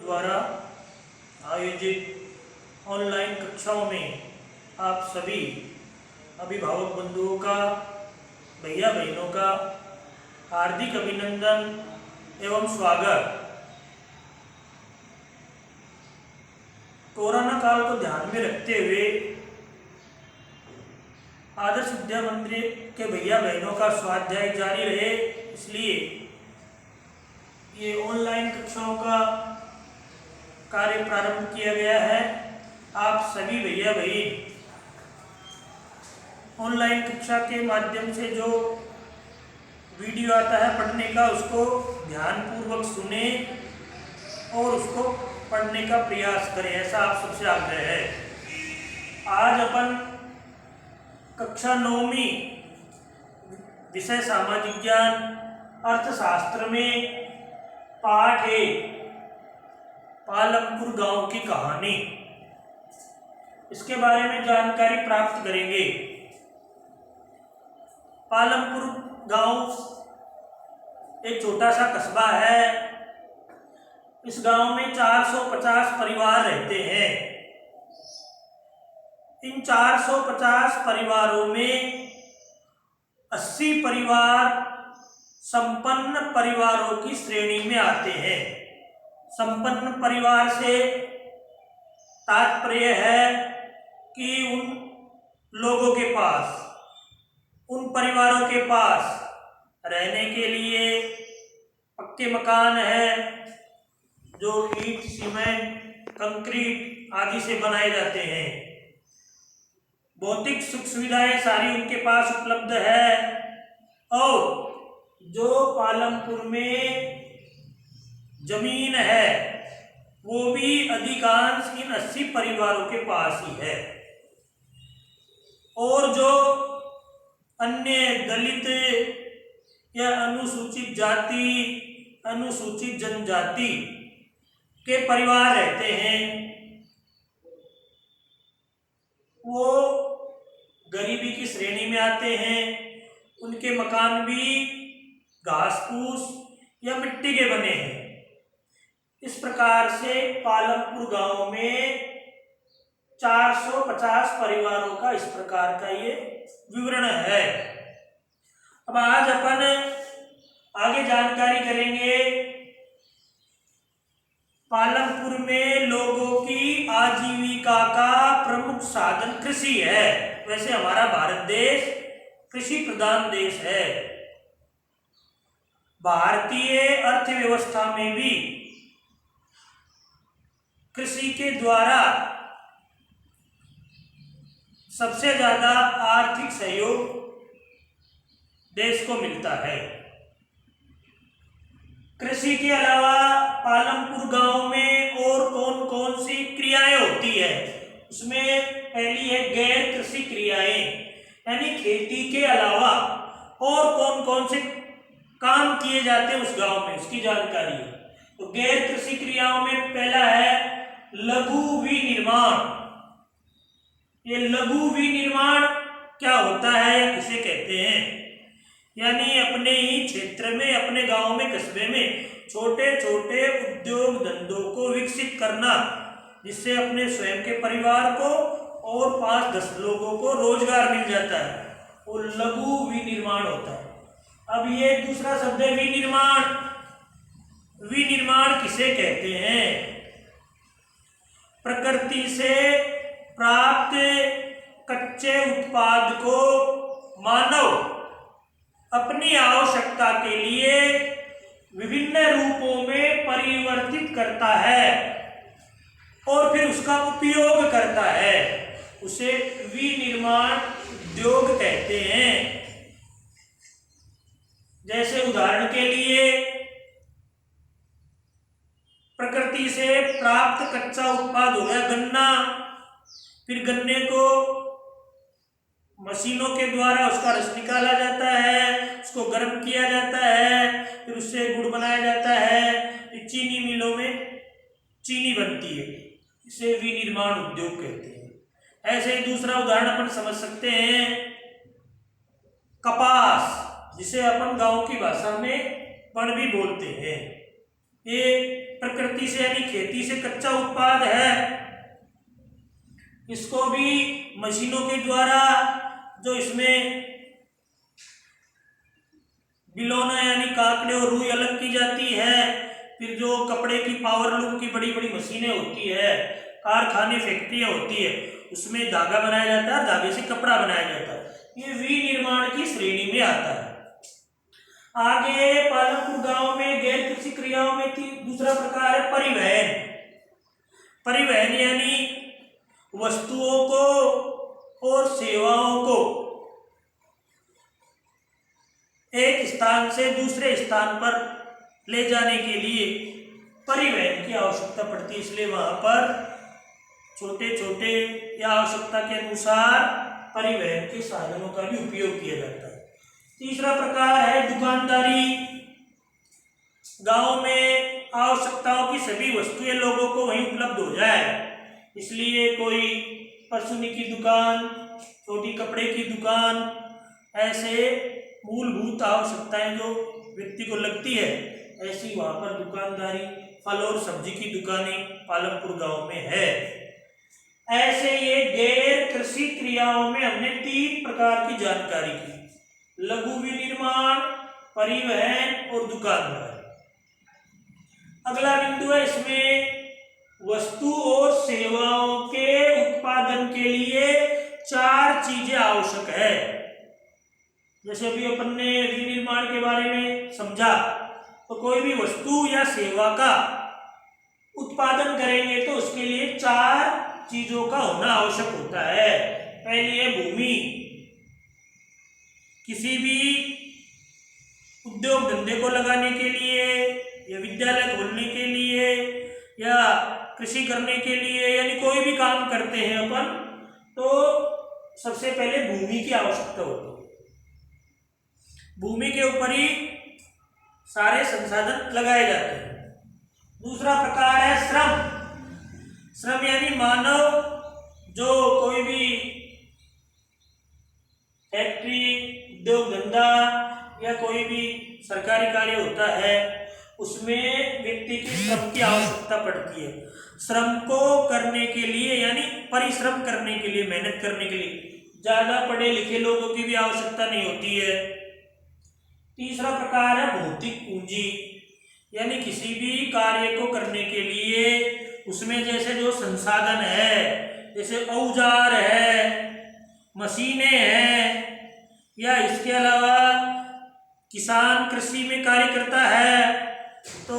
द्वारा आयोजित ऑनलाइन कक्षाओं में आप सभी अभिभावक बंधुओं का, भैया बहनों का हार्दिक अभिनंदन एवं स्वागत। कोरोना काल को ध्यान में रखते हुए आदर्श विद्या मंदिर के भैया बहनों का स्वाध्याय जारी रहे, इसलिए ये ऑनलाइन कक्षाओं का कार्य प्रारंभ किया गया है। आप सभी भैया बहन ऑनलाइन कक्षा के माध्यम से जो वीडियो आता है पढ़ने का, उसको ध्यानपूर्वक सुने और उसको पढ़ने का प्रयास करें, ऐसा आप सबसे आग्रह है। आज अपन कक्षा 9वीं विषय सामाजिक ज्ञान अर्थशास्त्र में पाठ 1 पालमपुर गांव की कहानी, इसके बारे में जानकारी प्राप्त करेंगे। पालमपुर गांव एक छोटा सा कस्बा है। इस गांव में 450 परिवार रहते हैं। इन 450 परिवारों में 80 परिवार संपन्न परिवारों की श्रेणी में आते हैं। संपन्न परिवार से तात्पर्य है कि उन लोगों के पास, उन परिवारों के पास रहने के लिए पक्के मकान है, जो ईंट, सीमेंट, कंक्रीट आदि से बनाए जाते हैं। भौतिक सुख सुविधाएं सारी उनके पास उपलब्ध है। और जो पालमपुर में जमीन है वो भी अधिकांश इन 80 परिवारों के पास ही है। और जो अन्य दलित या अनुसूचित जाति, अनुसूचित जनजाति के परिवार रहते हैं, वो गरीबी की श्रेणी में आते हैं। उनके मकान भी घास फूस या मिट्टी के बने हैं। इस प्रकार से पालमपुर गांव में 450 परिवारों का इस प्रकार का ये विवरण है। अब आज अपन आगे जानकारी करेंगे। पालमपुर में लोगों की आजीविका का प्रमुख साधन कृषि है। वैसे हमारा भारत देश कृषि प्रधान देश है। भारतीय अर्थव्यवस्था में भी कृषि के द्वारा सबसे ज्यादा आर्थिक सहयोग देश को मिलता है। कृषि के अलावा पालमपुर गांव में और कौन कौन सी क्रियाएं होती है, उसमें पहली है गैर कृषि क्रियाएं, यानी खेती के अलावा और कौन कौन से काम किए जाते हैं उस गांव में, उसकी जानकारी है। तो गैर कृषि क्रियाओं में पहला है लघु विनिर्माण। ये लघु विनिर्माण क्या होता है या किसे कहते हैं? यानी अपने ही क्षेत्र में, अपने गांव में, कस्बे में छोटे छोटे उद्योग धंधों को विकसित करना, जिससे अपने स्वयं के परिवार को और 5-10 लोगों को रोजगार मिल जाता है, वो लघु विनिर्माण होता है। अब ये दूसरा शब्द है विनिर्माण। विनिर्माण किसे कहते हैं? प्रकृति से प्राप्त कच्चे उत्पाद को मानव अपनी आवश्यकता के लिए विभिन्न रूपों में परिवर्तित करता है और फिर उसका उपयोग करता है, उसे विनिर्माण उद्योग कहते हैं। जैसे उदाहरण के लिए प्रकृति से प्राप्त कच्चा उत्पाद हो गया गन्ना, फिर गन्ने को मशीनों के द्वारा उसका रस निकाला जाता है, उसको गर्म किया जाता है, फिर उससे गुड़ बनाया जाता है, फिर चीनी मिलों में चीनी बनती है, इसे विनिर्माण उद्योग कहते हैं। ऐसे ही दूसरा उदाहरण अपन समझ सकते हैं कपास, जिसे अपन गांव की भाषा में पण भी बोलते हैं। ये प्रकृति से यानी खेती से कच्चा उत्पाद है, इसको भी मशीनों के द्वारा जो इसमें बिलौना यानी काकड़े और रुई अलग की जाती है, फिर जो कपड़े की पावर लूम की बड़ी बड़ी मशीनें होती है, कारखाने फैक्ट्रियां होती है, उसमें धागा बनाया जाता है, धागे से कपड़ा बनाया जाता है, ये विनिर्माण की श्रेणी में आता है। आगे पालमपुर गांव में गैर कृषि क्रियाओं में दूसरा प्रकार है परिवहन। परिवहन यानी वस्तुओं को और सेवाओं को एक स्थान से दूसरे स्थान पर ले जाने के लिए परिवहन की आवश्यकता पड़ती है, इसलिए वहां पर छोटे छोटे या आवश्यकता के अनुसार परिवहन के साधनों का भी उपयोग किया जाता है। तीसरा प्रकार है दुकानदारी। गांव में आवश्यकताओं की सभी वस्तुएं लोगों को वहीं उपलब्ध हो जाए, इसलिए कोई परचूनी की दुकान, छोटी कपड़े की दुकान, ऐसे मूलभूत आवश्यकताएं जो व्यक्ति को लगती है, ऐसी वहां पर दुकानदारी, फल और सब्जी की दुकानें पालमपुर गांव में है। ऐसे ये गैर कृषि क्रियाओं में हमने 3 प्रकार की जानकारी की, लघु विनिर्माण, परिवहन और दुकानदारी। अगला बिंदु है इसमें वस्तु और सेवाओं के उत्पादन के लिए 4 चीजें आवश्यक है। जैसे अभी अपन ने विनिर्माण के बारे में समझा, तो कोई भी वस्तु या सेवा का उत्पादन करेंगे तो उसके लिए 4 चीजों का होना आवश्यक होता है। पहली है भूमि। किसी भी उद्योग धंधे को लगाने के लिए या विद्यालय खोलने के लिए या कृषि करने के लिए, यानी कोई भी काम करते हैं अपन, तो सबसे पहले भूमि की आवश्यकता होती है। भूमि के ऊपर ही सारे संसाधन लगाए जाते हैं। दूसरा प्रकार है श्रम। श्रम यानी मानव जो कोई भी फैक्ट्री, उद्योग धंधा या कोई भी सरकारी कार्य होता है, उसमें व्यक्ति की श्रम की आवश्यकता पड़ती है। श्रम को करने के लिए यानी परिश्रम करने के लिए, मेहनत करने के लिए ज्यादा पढ़े लिखे लोगों की भी आवश्यकता नहीं होती है। तीसरा प्रकार है भौतिक पूंजी, यानी किसी भी कार्य को करने के लिए उसमें जैसे जो संसाधन है, जैसे औजार है, मशीनें हैं, या इसके अलावा किसान कृषि में कार्य करता है तो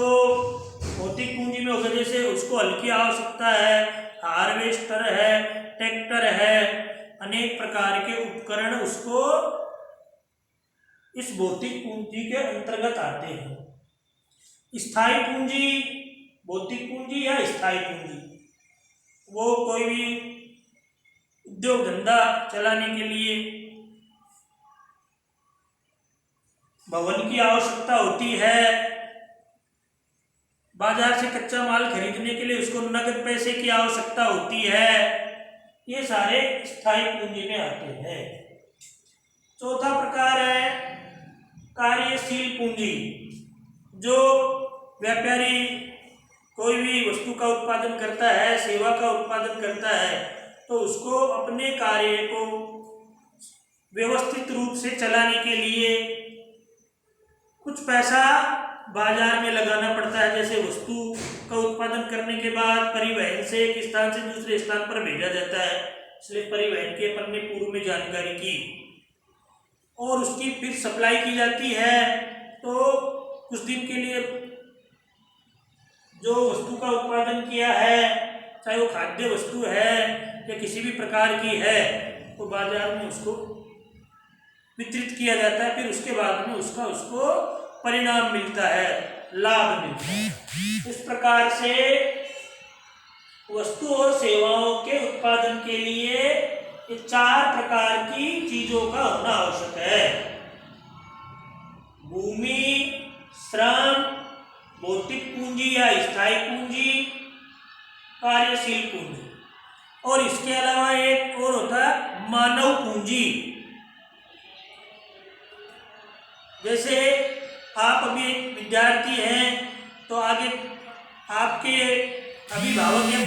भौतिक पूंजी में होगा, जैसे उसको हल की आवश्यकता है, हार्वेस्टर है, ट्रैक्टर है, अनेक प्रकार के उपकरण उसको इस भौतिक पूंजी के अंतर्गत आते हैं। स्थायी पूंजी, भौतिक पूंजी या स्थायी पूंजी, वो कोई भी उद्योग धंधा चलाने के लिए भवन की आवश्यकता होती है, बाजार से कच्चा माल खरीदने के लिए उसको नगद पैसे की आवश्यकता होती है, ये सारे स्थायी पूंजी में आते हैं। चौथा प्रकार है कार्यशील पूंजी। जो व्यापारी कोई भी वस्तु का उत्पादन करता है, सेवा का उत्पादन करता है, तो उसको अपने कार्य को व्यवस्थित रूप से चलाने के लिए कुछ पैसा बाजार में लगाना पड़ता है। जैसे वस्तु का उत्पादन करने के बाद परिवहन से एक स्थान से दूसरे स्थान पर भेजा जाता है, इसलिए परिवहन की अपन ने पूर्व में जानकारी की, और उसकी फिर सप्लाई की जाती है। तो कुछ दिन के लिए जो वस्तु का उत्पादन किया है, चाहे वो खाद्य वस्तु है या किसी भी प्रकार की है, तो बाजार में उसको वितरित किया जाता है। फिर उसके बाद में उसको परिणाम मिलता है, लाभ मिलता है। इस प्रकार से वस्तु और सेवाओं के उत्पादन के लिए ये 4 प्रकार की चीजों का होना आवश्यक है। भूमि, श्रम, भौतिक पूंजी या स्थायी पूंजी, कार्यशील पूंजी, और इसके अलावा एक और होता है मानव पूंजी। जैसे आप अभी एक विद्यार्थी हैं, तो आगे आपके अभिभावक या